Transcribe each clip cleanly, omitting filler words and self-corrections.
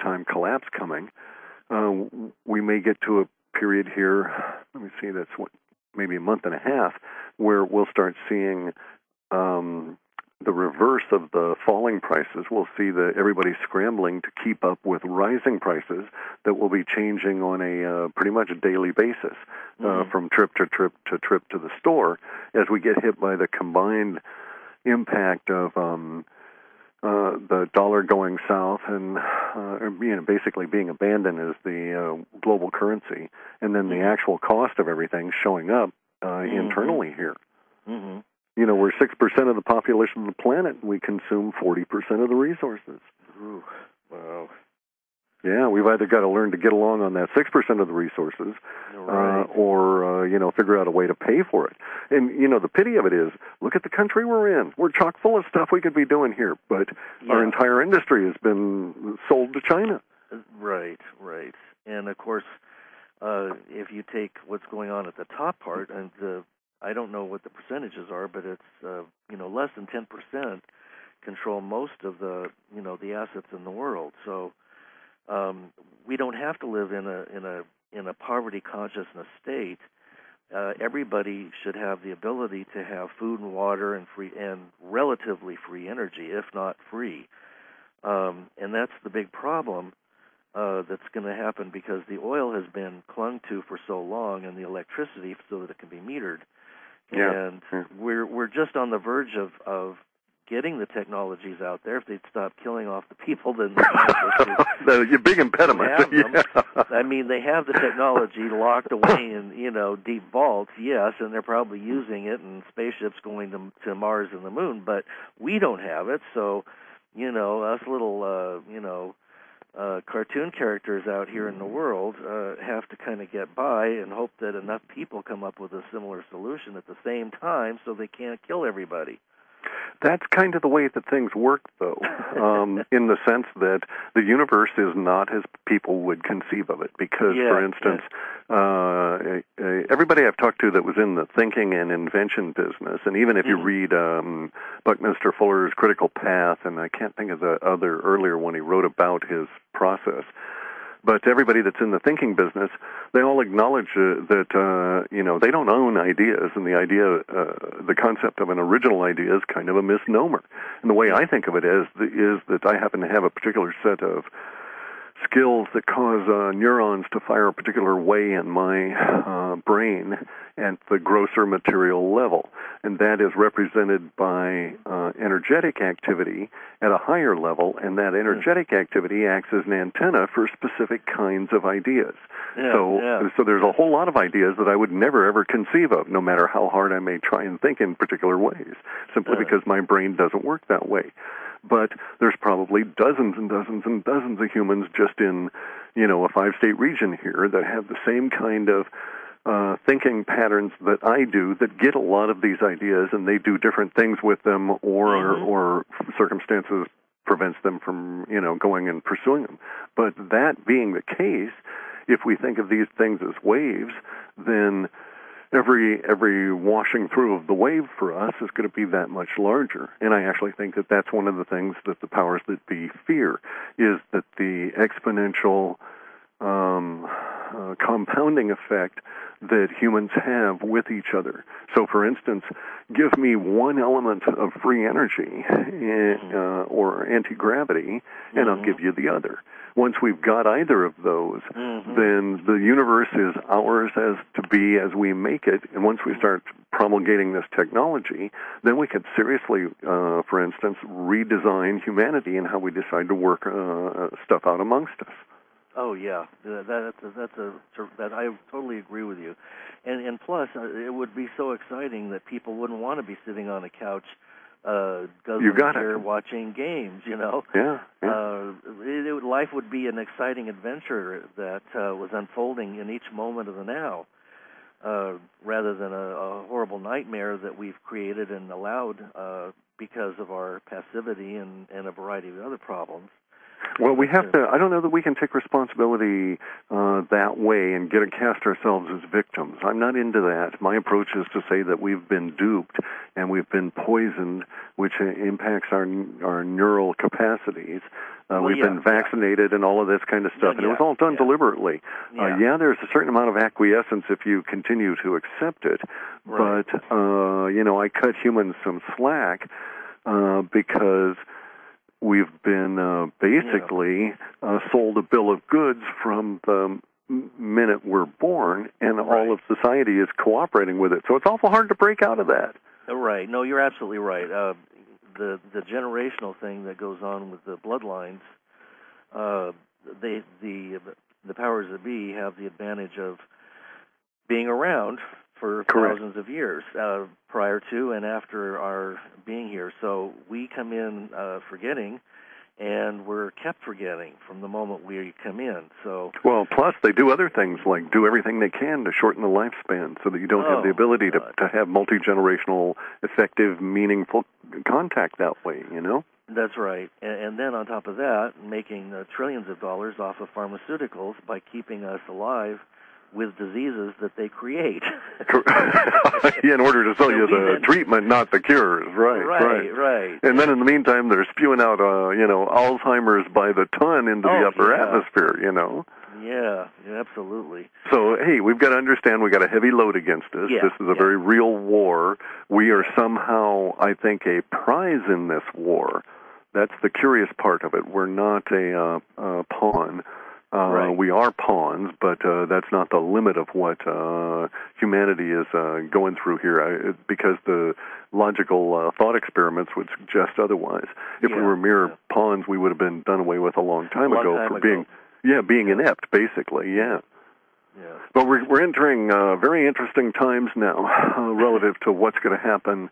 big-time collapse coming. We may get to a period here, let me see, that's maybe a month and a half, where we'll start seeing the reverse of the falling prices. We'll see that everybody's scrambling to keep up with rising prices that will be changing on a pretty much a daily basis, from trip to trip to trip to the store, as we get hit by the combined impact of the dollar going south and basically being abandoned as the global currency, and then the actual cost of everything showing up internally here. We're 6% of the population of the planet. We consume 40% of the resources. Ooh, wow. Yeah, we've either got to learn to get along on that 6% of the resources, or figure out a way to pay for it. And the pity of it is, look at the country we're in. We're chock full of stuff we could be doing here, but our entire industry has been sold to China. Right. And of course, if you take what's going on at the top part, and I don't know what the percentages are, but it's less than 10% control most of the the assets in the world. So we don't have to live in a poverty consciousness state. Everybody should have the ability to have food and water and relatively free energy, if not free. And that's the big problem that's going to happen, because the oil has been clung to for so long, and the electricity so that it can be metered. And we're just on the verge of getting the technologies out there. If they'd stop killing off the people, then the big impediment. I mean, they have the technology locked away in deep vaults, yes, and they're probably using it in spaceships going to Mars and the Moon. But we don't have it, so us little cartoon characters out here in the world have to kind of get by and hope that enough people come up with a similar solution at the same time, so they can't kill everybody. That's kind of the way that things work, though, in the sense that the universe is not as people would conceive of it. Because, for instance, everybody I've talked to that was in the thinking and invention business, and even if you read Buckminster Fuller's Critical Path, and I can't think of the other earlier one he wrote about his process, but everybody that's in the thinking business, they all acknowledge that they don't own ideas, and the concept of an original idea is kind of a misnomer. And the way I think of it is that I happen to have a particular set of skills that cause neurons to fire a particular way in my brain at the grosser material level, and that is represented by energetic activity at a higher level, and that energetic activity acts as an antenna for specific kinds of ideas. So there's a whole lot of ideas that I would never ever conceive of, no matter how hard I may try and think in particular ways, simply because my brain doesn't work that way. But there's probably dozens and dozens and dozens of humans just in, a 5-state region here that have the same kind of thinking patterns that I do, that get a lot of these ideas, and they do different things with them, or circumstances prevents them from, going and pursuing them. But that being the case, if we think of these things as waves, then every washing through of the wave for us is going to be that much larger. And I actually think that that's one of the things that the powers that be fear, is that the exponential compounding effect that humans have with each other. So, for instance, give me one element of free energy or anti-gravity, and I'll give you the other. Once we've got either of those, then the universe is ours as to be as we make it. And once we start promulgating this technology, then we could seriously, for instance, redesign humanity and how we decide to work stuff out amongst us. Oh yeah, that I totally agree with you, and plus it would be so exciting that people wouldn't want to be sitting on a couch, watching games. Life would be an exciting adventure that was unfolding in each moment of the now, rather than a horrible nightmare that we've created and allowed because of our passivity and a variety of other problems. Well, we have to. I don't know that we can take responsibility that way and cast ourselves as victims. I'm not into that. My approach is to say that we've been duped and we've been poisoned, which impacts our neural capacities. We've been vaccinated and all of this kind of stuff, and it was all done deliberately. There's a certain amount of acquiescence if you continue to accept it, but I cut humans some slack because we've been basically sold a bill of goods from the minute we're born, and all of society is cooperating with it. So it's awful hard to break out of that. Right. No, you're absolutely right. The generational thing that goes on with the bloodlines, the powers that be have the advantage of being around for thousands of years prior to and after our being here. So we come in forgetting, and we're kept forgetting from the moment we come in. So plus they do other things like do everything they can to shorten the lifespan so that you don't have the ability to have multi-generational, effective, meaningful contact that way, That's right. And then on top of that, making trillions of dollars off of pharmaceuticals by keeping us alive with diseases that they create. In order to sell you the treatment, not the cures. Right. And then in the meantime, they're spewing out, Alzheimer's by the ton into the upper atmosphere, Yeah, absolutely. So, hey, we've got to understand we've got a heavy load against us. This is a very real war. We are somehow, I think, a prize in this war. That's the curious part of it. We're not a pawn. We are pawns, but that's not the limit of what humanity is going through here, because the logical thought experiments would suggest otherwise. If we were mere pawns, we would have been done away with a long time ago for being inept, basically, But we're entering very interesting times now relative to what's going to happen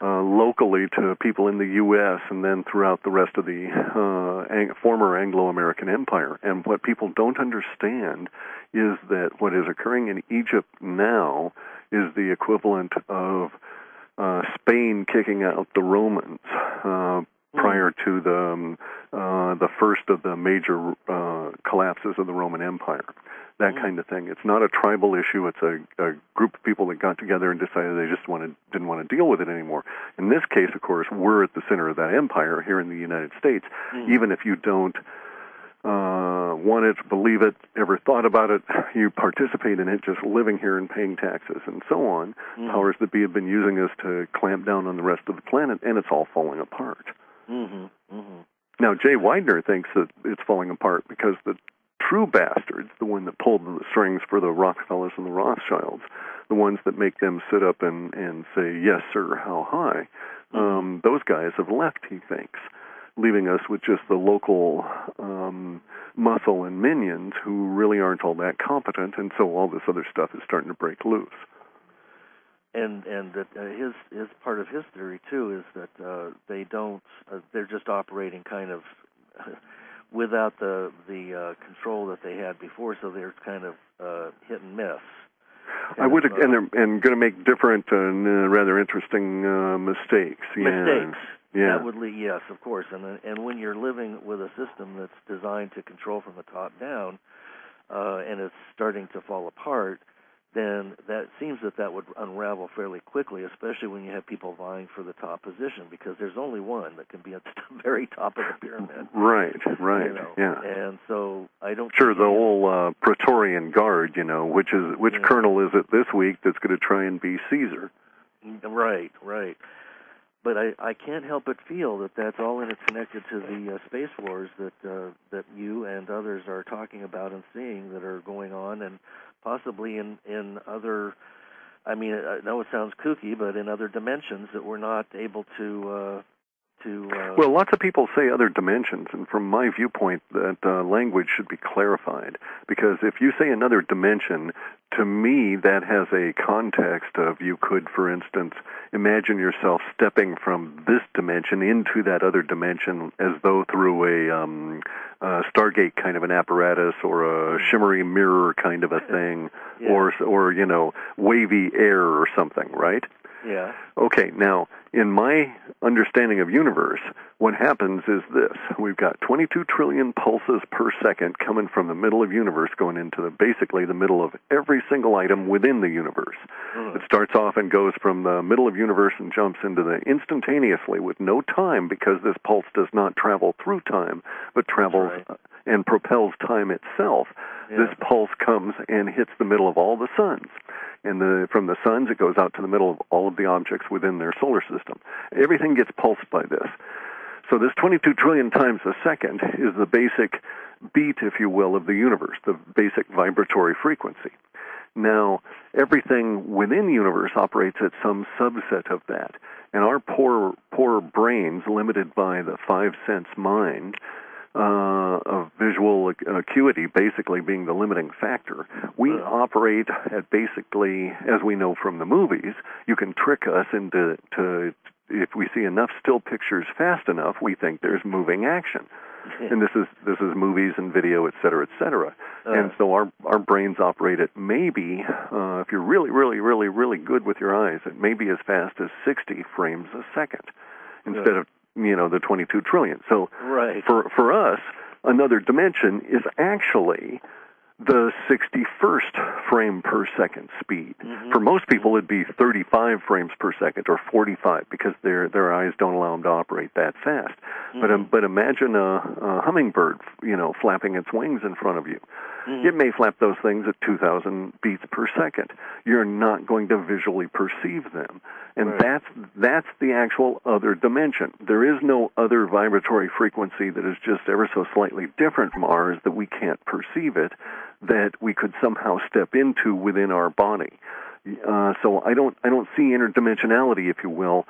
locally to people in the U.S. and then throughout the rest of the former Anglo-American Empire. And what people don't understand is that what is occurring in Egypt now is the equivalent of Spain kicking out the Romans prior to the first of the major collapses of the Roman Empire. That kind of thing. It's not a tribal issue. It's a group of people that got together and decided they just didn't want to deal with it anymore. In this case, of course, we're at the center of that empire here in the United States. Even if you don't want it, believe it, ever thought about it, you participate in it just living here and paying taxes and so on. Powers that be have been using us to clamp down on the rest of the planet, and it's all falling apart. Now, Jay Widener thinks that it's falling apart because the true bastards, the one that pulled the strings for the Rockefellers and the Rothschilds, the ones that make them sit up and say, yes, sir, how high, those guys have left, he thinks, leaving us with just the local muscle and minions who really aren't all that competent, and so all this other stuff is starting to break loose. And that his part of his theory too is that they don't. They're just operating kind of without the control that they had before, so they're kind of hit and miss. I would, and going to make different and rather interesting mistakes. Mistakes. Yeah. That would lead, yes, of course. And when you're living with a system that's designed to control from the top down, and it's starting to fall apart, then that seems that would unravel fairly quickly, especially when you have people vying for the top position, because there's only one that can be at the very top of the pyramid. Right, yeah. And so I don't... Sure, the whole Praetorian Guard, which colonel is it this week that's going to try and be Caesar? Right. But I can't help but feel that that's all interconnected to the space wars that you and others are talking about and seeing that are going on, and possibly in other, I mean, I know it sounds kooky, but in other dimensions that we're not able to... Well, lots of people say other dimensions, and from my viewpoint, that language should be clarified. Because if you say another dimension, to me, that has a context of you could, for instance, imagine yourself stepping from this dimension into that other dimension as though through a Stargate kind of an apparatus or a shimmery mirror kind of a thing, or wavy air or something, right? Yeah. Okay, now, in my understanding of universe, what happens is this. We've got 22 trillion pulses per second coming from the middle of universe going into basically the middle of every single item within the universe. It starts off and goes from the middle of universe and jumps into the instantaneously with no time, because this pulse does not travel through time, but travels and propels time itself. Yeah. This pulse comes and hits the middle of all the suns. And from the suns, it goes out to the middle of all of the objects within their solar system. Everything gets pulsed by this. So this 22 trillion times a second is the basic beat, if you will, of the universe, the basic vibratory frequency. Now, everything within the universe operates at some subset of that. And our poor brains, limited by the five-sense mind, of visual acuity basically being the limiting factor, we operate at basically, as we know from the movies, you can trick us into, if we see enough still pictures fast enough, we think there's moving action. And this is movies and video, et cetera, et cetera. And so our brains operate at maybe, if you're really, really, really, really good with your eyes, it may be as fast as 60 frames a second instead of the 22 trillion. So for us, another dimension is actually the 61st frame per second speed. Mm-hmm. For most people, it'd be 35 frames per second or 45, because their eyes don't allow them to operate that fast. Mm-hmm. But imagine a hummingbird, flapping its wings in front of you. Mm-hmm. It may flap those things at 2,000 beats per second. You're not going to visually perceive them. And that's the actual other dimension. There is no other vibratory frequency that is just ever so slightly different from ours that we can't perceive it, that we could somehow step into within our body. So I don't see interdimensionality, if you will,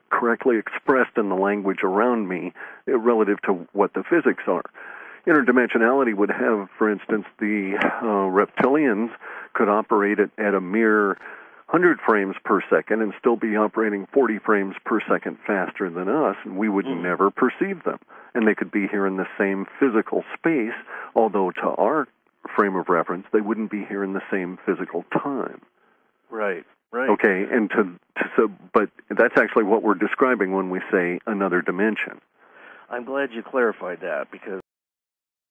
correctly expressed in the language around me relative to what the physics are. Interdimensionality would have, for instance, the reptilians could operate at a mere 100 frames per second and still be operating 40 frames per second faster than us, and we would never perceive them. And they could be here in the same physical space, although to our frame of reference, they wouldn't be here in the same physical time. Right. Okay, and but that's actually what we're describing when we say another dimension. I'm glad you clarified that, because